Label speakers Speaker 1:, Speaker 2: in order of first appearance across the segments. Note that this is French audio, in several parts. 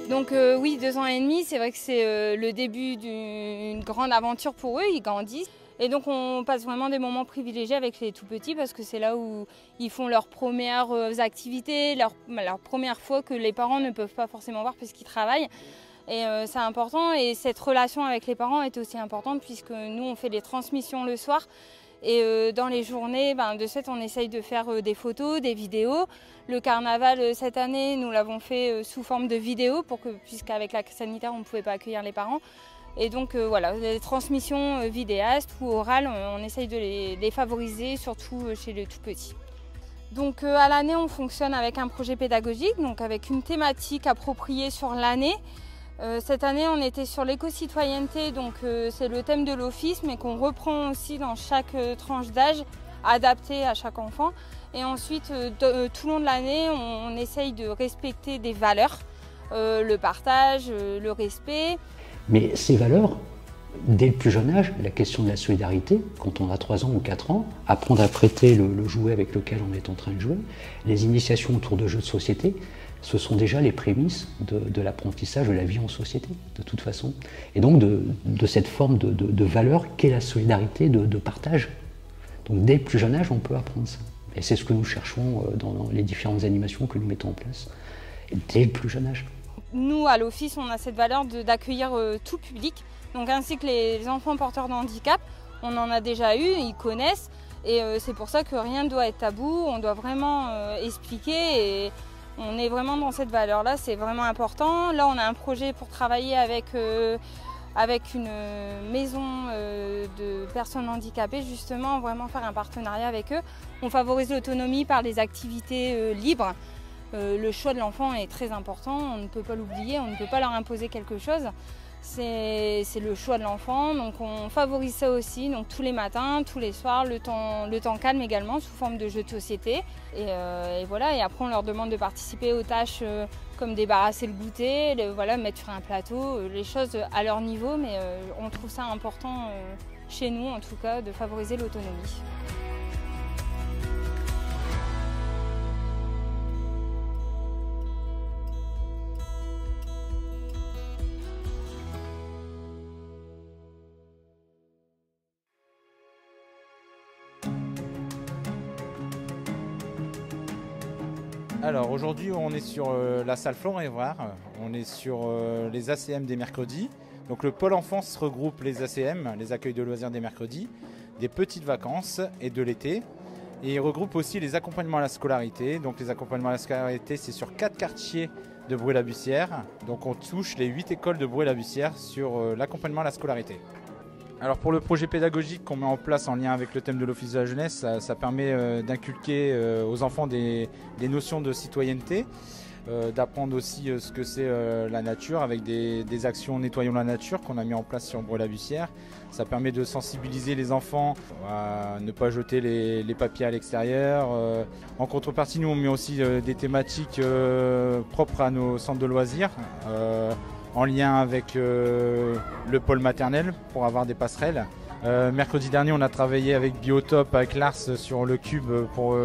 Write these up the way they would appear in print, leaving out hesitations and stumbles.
Speaker 1: Donc oui, 2 ans et demi, c'est vrai que c'est le début d'une grande aventure pour eux, ils grandissent. Et donc on passe vraiment des moments privilégiés avec les tout petits parce que c'est là où ils font leurs premières activités, leur première fois que les parents ne peuvent pas forcément voir puisqu'ils travaillent. Et c'est important et cette relation avec les parents est aussi importante puisque nous on fait des transmissions le soir. Et dans les journées, de ce fait, on essaye de faire des photos, des vidéos. Le carnaval, cette année, nous l'avons fait sous forme de vidéo, puisqu'avec la crise sanitaire, on ne pouvait pas accueillir les parents. Et donc voilà, les transmissions vidéastes ou orales, on essaye de les favoriser, surtout chez les tout petits. Donc à l'année, on fonctionne avec un projet pédagogique, donc avec une thématique appropriée sur l'année. Cette année, on était sur l'éco-citoyenneté, donc c'est le thème de l'office, mais qu'on reprend aussi dans chaque tranche d'âge, adapté à chaque enfant. Et ensuite, tout le long de l'année, on essaye de respecter des valeurs, le partage, le respect.
Speaker 2: Mais ces valeurs, dès le plus jeune âge, la question de la solidarité, quand on a 3 ans ou 4 ans, apprendre à prêter le jouet avec lequel on est en train de jouer, les initiations autour de jeux de société, ce sont déjà les prémices de l'apprentissage de la vie en société, de toute façon. Et donc de cette forme de valeur qu'est la solidarité, de partage. Donc dès le plus jeune âge, on peut apprendre ça. Et c'est ce que nous cherchons dans les différentes animations que nous mettons en place, dès le plus jeune âge.
Speaker 1: Nous, à l'office, on a cette valeur d'accueillir tout public, donc ainsi que les enfants porteurs de handicap. On en a déjà eu, ils connaissent, et c'est pour ça que rien ne doit être tabou, on doit vraiment expliquer. Et on est vraiment dans cette valeur-là, c'est vraiment important. Là, on a un projet pour travailler avec une maison de personnes handicapées, justement, vraiment faire un partenariat avec eux. On favorise l'autonomie par des activités libres. Le choix de l'enfant est très important, on ne peut pas l'oublier, on ne peut pas leur imposer quelque chose. C'est le choix de l'enfant, donc on favorise ça aussi, donc tous les matins, tous les soirs, le temps calme également, sous forme de jeux de société. Et voilà, et après on leur demande de participer aux tâches comme débarrasser le goûter, mettre sur un plateau, les choses à leur niveau, mais on trouve ça important chez nous en tout cas, de favoriser l'autonomie.
Speaker 3: Alors aujourd'hui on est sur la salle Florent Évrard, on est sur les ACM des mercredis. Donc le pôle enfance regroupe les ACM, les accueils de loisirs des mercredis, des petites vacances et de l'été. Et il regroupe aussi les accompagnements à la scolarité. Donc les accompagnements à la scolarité, c'est sur 4 quartiers de Bruay-la-Bussière. Donc on touche les 8 écoles de Bruay-la-Bussière sur l'accompagnement à la scolarité. Alors pour le projet pédagogique qu'on met en place en lien avec le thème de l'Office de la jeunesse, ça permet d'inculquer aux enfants des notions de citoyenneté, d'apprendre aussi ce que c'est la nature avec des actions Nettoyons la nature qu'on a mis en place sur Bruay-la-Bussière. Ça permet de sensibiliser les enfants à ne pas jeter les papiers à l'extérieur. En contrepartie, nous on met aussi des thématiques propres à nos centres de loisirs. En lien avec le pôle maternel pour avoir des passerelles. Mercredi dernier, on a travaillé avec Biotop, avec Lars sur le cube pour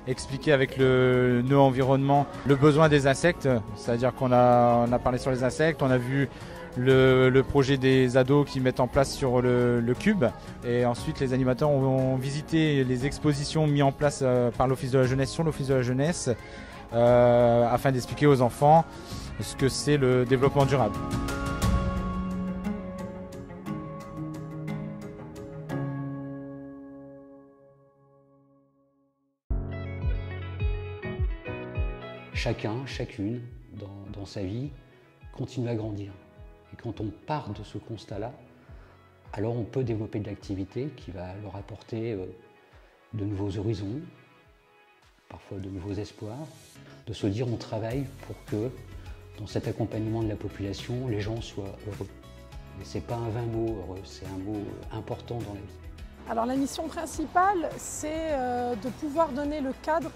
Speaker 3: expliquer avec le nœud environnement le besoin des insectes. C'est-à-dire qu'on a parlé sur les insectes, on a vu le projet des ados qui mettent en place sur le cube. Et ensuite, les animateurs ont visité les expositions mises en place par l'Office de la jeunesse sur l'Office de la jeunesse afin d'expliquer aux enfants ce que c'est le développement durable.
Speaker 2: Chacun, chacune, dans sa vie, continue à grandir. Et quand on part de ce constat-là, alors on peut développer de l'activité qui va leur apporter de nouveaux horizons, parfois de nouveaux espoirs, de se dire on travaille pour que dans cet accompagnement de la population, les gens soient heureux. Et ce n'est pas un vain mot heureux, c'est un mot important dans la vie.
Speaker 4: Alors la mission principale, c'est de pouvoir donner le cadre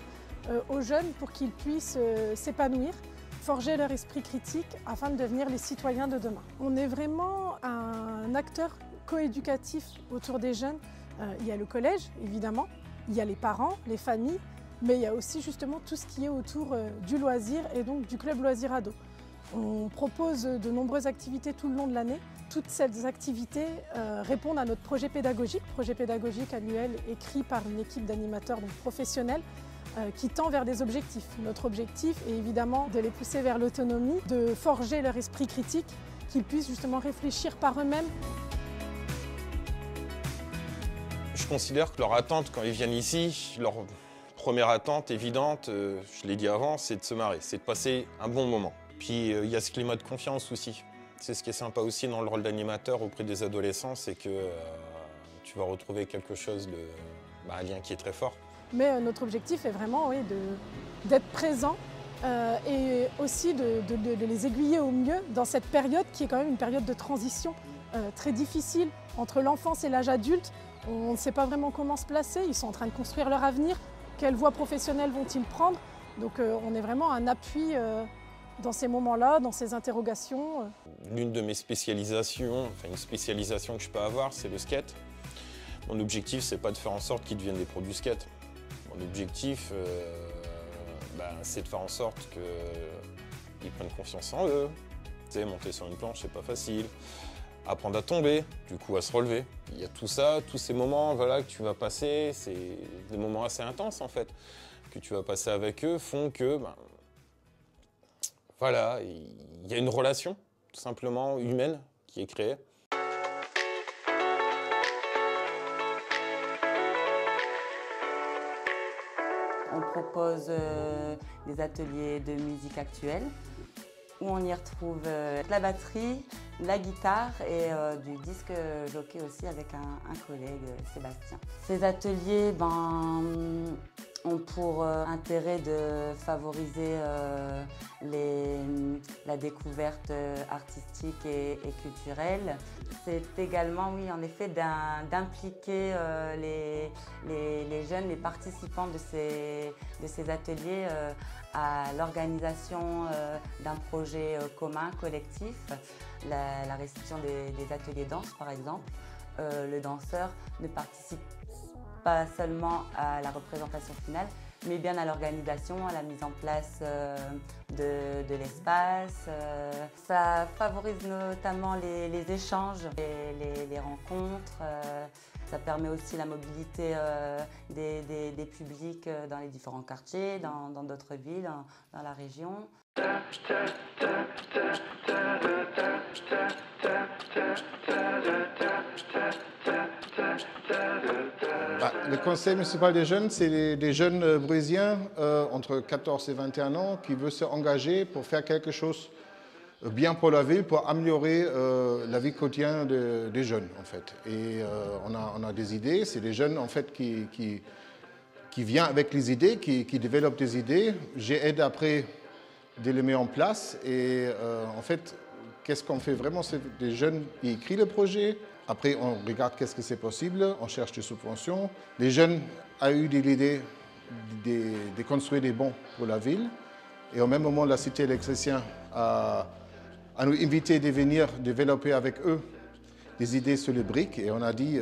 Speaker 4: aux jeunes pour qu'ils puissent s'épanouir, forger leur esprit critique afin de devenir les citoyens de demain. On est vraiment un acteur coéducatif autour des jeunes. Il y a le collège, évidemment, il y a les parents, les familles, mais il y a aussi justement tout ce qui est autour du loisir et donc du club loisir ado. On propose de nombreuses activités tout le long de l'année. Toutes ces activités répondent à notre projet pédagogique annuel écrit par une équipe d'animateurs professionnels qui tend vers des objectifs. Notre objectif est évidemment de les pousser vers l'autonomie, de forger leur esprit critique, qu'ils puissent justement réfléchir par eux-mêmes.
Speaker 5: Je considère que leur attente quand ils viennent ici, leur première attente évidente, je l'ai dit avant, c'est de se marrer, c'est de passer un bon moment. Puis il y a ce climat de confiance aussi. C'est ce qui est sympa aussi dans le rôle d'animateur auprès des adolescents, c'est que tu vas retrouver quelque chose un lien qui est très fort.
Speaker 4: Mais notre objectif est vraiment d'être présent et aussi de les aiguiller au mieux dans cette période qui est quand même une période de transition très difficile entre l'enfance et l'âge adulte. On ne sait pas vraiment comment se placer, ils sont en train de construire leur avenir. Quelle voie professionnelle vont-ils prendre? Donc on est vraiment un appui dans ces moments-là, dans ces interrogations.
Speaker 5: L'une de mes spécialisations, une spécialisation que je peux avoir, c'est le skate. Mon objectif, c'est pas de faire en sorte qu'ils deviennent des pros du skate. Mon objectif, c'est de faire en sorte qu'ils prennent confiance en eux. Tu sais, monter sur une planche, c'est pas facile. Apprendre à tomber, du coup à se relever. Il y a tout ça, tous ces moments que tu vas passer, c'est des moments assez intenses en fait, que tu vas passer avec eux, font que, il y a une relation, tout simplement humaine, qui est créée.
Speaker 6: On propose des ateliers de musique actuelle, où on y retrouve la batterie, la guitare et du disque jockey aussi avec un collègue, Sébastien. Ces ateliers ont pour intérêt de favoriser la découverte artistique et culturelle. C'est également, oui, en effet, d'impliquer les jeunes, les participants de ces ateliers à l'organisation d'un projet commun, collectif. La réception des ateliers danse, par exemple. Le danseur ne participe pas seulement à la représentation finale, mais bien à l'organisation, à la mise en place de l'espace. Ça favorise notamment les échanges, les rencontres. Ça permet aussi la mobilité des publics dans les différents quartiers, dans d'autres villes, dans la région.
Speaker 7: Le conseil municipal des jeunes, c'est des jeunes brésiliens entre 14 et 21 ans qui veulent s'engager pour faire quelque chose bien pour la ville, pour améliorer la vie quotidienne des jeunes en fait. Et on a des idées, c'est des jeunes en fait qui viennent avec les idées, qui développent des idées. J'aide après de les mettre en place et en fait, qu'est-ce qu'on fait vraiment? C'est des jeunes qui écrivent le projet. Après, on regarde qu'est-ce que c'est possible, on cherche des subventions. Les jeunes ont eu l'idée de construire des bons pour la ville. Et au même moment, la Cité électricien a nous invité de venir développer avec eux des idées sur les briques. Et on a dit,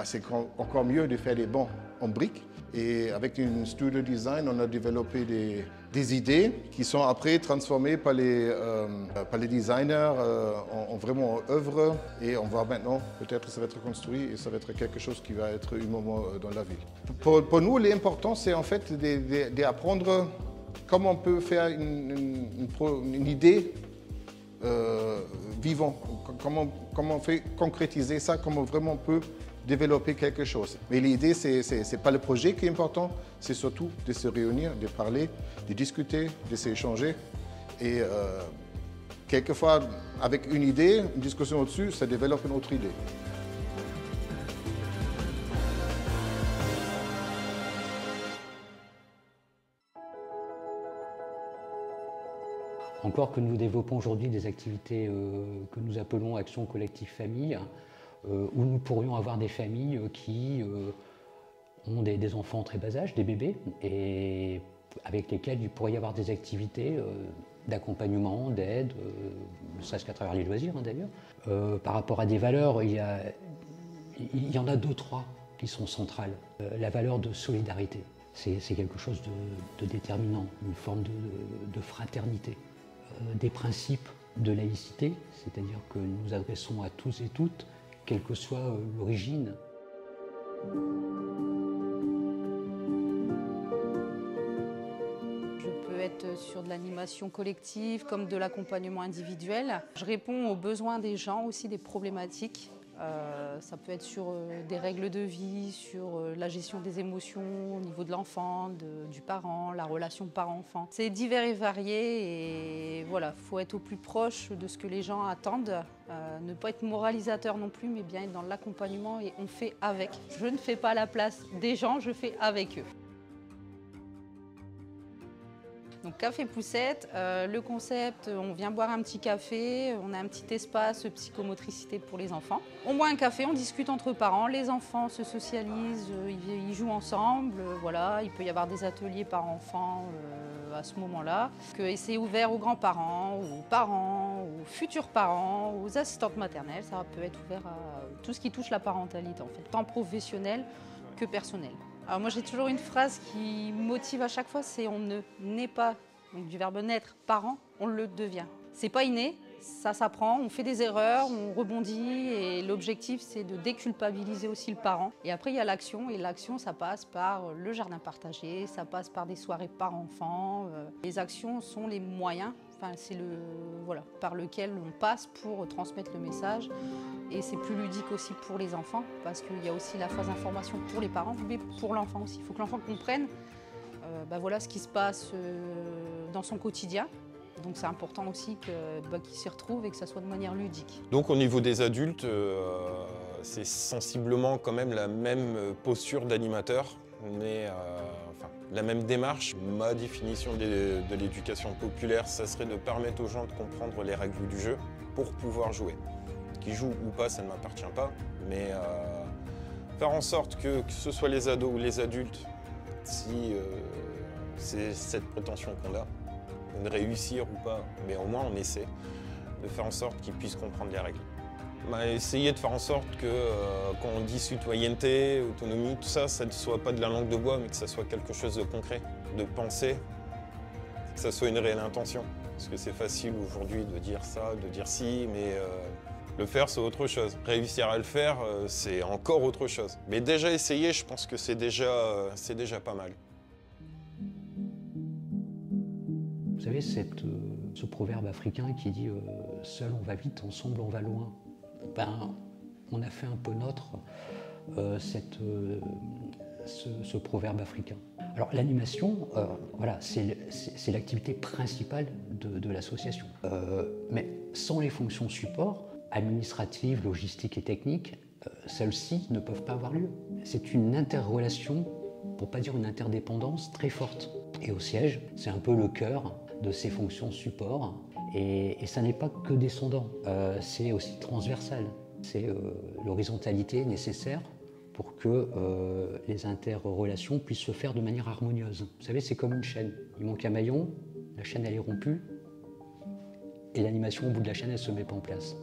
Speaker 7: c'est encore mieux de faire des bons en briques. Et avec une studio design, on a développé des idées qui sont après transformées par les designers en vraiment œuvre. Et on va maintenant, peut-être ça va être construit et ça va être quelque chose qui va être un moment dans la ville. Pour nous, l'important, c'est en fait d'apprendre comment on peut faire une idée vivante, comment on fait concrétiser ça, comment vraiment on peut développer quelque chose. Mais l'idée, c'est pas le projet qui est important, c'est surtout de se réunir, de parler, de discuter, de s'échanger. Et quelquefois, avec une idée, une discussion au-dessus, ça développe une autre idée.
Speaker 2: Encore que nous développons aujourd'hui des activités que nous appelons Action Collective Famille, où nous pourrions avoir des familles qui ont des enfants en très bas âge, des bébés, et avec lesquels il pourrait y avoir des activités d'accompagnement, d'aide, ne serait-ce qu'à travers les loisirs d'ailleurs. Par rapport à des valeurs, il y en a deux, trois qui sont centrales. La valeur de solidarité, c'est quelque chose de déterminant, une forme de fraternité. des principes de laïcité, c'est-à-dire que nous nous adressons à tous et toutes, quelle que soit l'origine.
Speaker 8: Je peux être sur de l'animation collective comme de l'accompagnement individuel. Je réponds aux besoins des gens, aussi des problématiques. Ça peut être sur des règles de vie, sur la gestion des émotions au niveau de l'enfant, du parent, la relation parent-enfant. C'est divers et varié et voilà, il faut être au plus proche de ce que les gens attendent. Ne pas être moralisateur non plus, mais bien être dans l'accompagnement et on fait avec. Je ne fais pas la place des gens, je fais avec eux. Donc Café Poussette, le concept, on vient boire un petit café, on a un petit espace psychomotricité pour les enfants. On boit un café, on discute entre parents, les enfants se socialisent, ils jouent ensemble, voilà. Il peut y avoir des ateliers par enfant à ce moment-là. Et c'est ouvert aux grands-parents, aux parents, aux futurs parents, aux assistantes maternelles, ça peut être ouvert à tout ce qui touche la parentalité en fait, tant professionnel que personnel. Alors moi j'ai toujours une phrase qui me motive à chaque fois, c'est on ne naît pas, donc du verbe naître, parent, on le devient. C'est pas inné, ça s'apprend, on fait des erreurs, on rebondit et l'objectif c'est de déculpabiliser aussi le parent. Et après il y a l'action et l'action ça passe par le jardin partagé, ça passe par des soirées parents-enfants. Les actions sont les moyens, enfin, c'est par lequel on passe pour transmettre le message. Et c'est plus ludique aussi pour les enfants parce qu'il y a aussi la phase d'information pour les parents, mais pour l'enfant aussi. Il faut que l'enfant comprenne voilà, ce qui se passe dans son quotidien. Donc c'est important aussi qu'il s'y retrouve et que ça soit de manière ludique.
Speaker 5: Donc au niveau des adultes, c'est sensiblement quand même la même posture d'animateur, mais la même démarche. Ma définition de l'éducation populaire, ça serait de permettre aux gens de comprendre les règles du jeu pour pouvoir jouer. Qu'ils jouent ou pas, ça ne m'appartient pas, mais faire en sorte que ce soit les ados ou les adultes, si c'est cette prétention qu'on a, de réussir ou pas, mais au moins on essaie de faire en sorte qu'ils puissent comprendre les règles. Essayer de faire en sorte que quand on dit citoyenneté, autonomie, tout ça, ça ne soit pas de la langue de bois, mais que ça soit quelque chose de concret, de penser, que ça soit une réelle intention. Parce que c'est facile aujourd'hui de dire ça, de dire si, mais le faire, c'est autre chose. Réussir à le faire, c'est encore autre chose. Mais déjà essayer, je pense que c'est déjà pas mal.
Speaker 2: Vous savez, ce proverbe africain qui dit « seul on va vite, ensemble on va loin ». On a fait un peu nôtre ce proverbe africain. Alors l'animation, voilà, c'est l'activité principale de l'association. Mais sans les fonctions support, administratives, logistiques et techniques, celles-ci ne peuvent pas avoir lieu. C'est une interrelation, pour ne pas dire une interdépendance, très forte. Et au siège, c'est un peu le cœur de ces fonctions support. Et ça n'est pas que descendant, c'est aussi transversal. C'est l'horizontalité nécessaire pour que les interrelations puissent se faire de manière harmonieuse. Vous savez, c'est comme une chaîne. Il manque un maillon, la chaîne elle est rompue, et l'animation au bout de la chaîne elle se met pas en place.